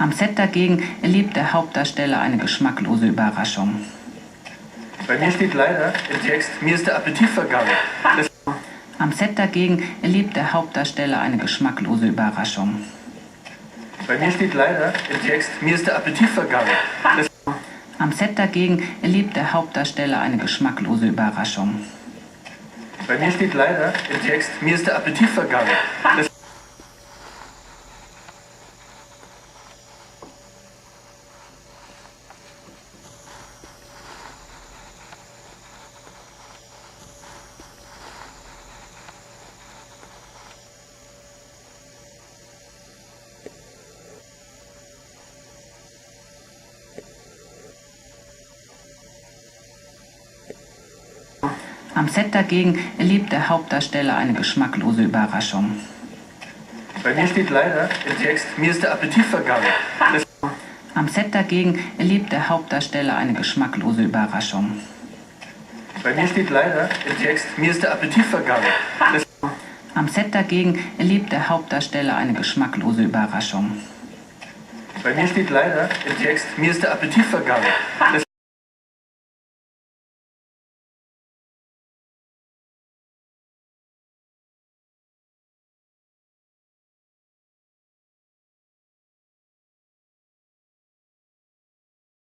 Am Set dagegen erlebt der Hauptdarsteller eine geschmacklose Überraschung. Bei mir steht leider im Text, mir ist der Appetit vergangen. Am Set dagegen erlebt der Hauptdarsteller eine geschmacklose Überraschung. Bei mir steht leider im Text, mir ist der Appetit vergangen. Am Set dagegen erlebt der Hauptdarsteller eine geschmacklose Überraschung. Bei mir steht leider im Text, mir ist der Appetit vergangen. Am Set dagegen erlebt der Hauptdarsteller eine geschmacklose Überraschung. Bei mir steht leider im Text, mir ist der Appetit vergangen. Am Set dagegen erlebt der Hauptdarsteller eine geschmacklose Überraschung. Bei mir steht leider im Text, mir ist der Appetit vergangen. Am Set dagegen erlebt der Hauptdarsteller eine geschmacklose Überraschung. Bei mir steht leider im Text, mir ist der Appetit vergangen.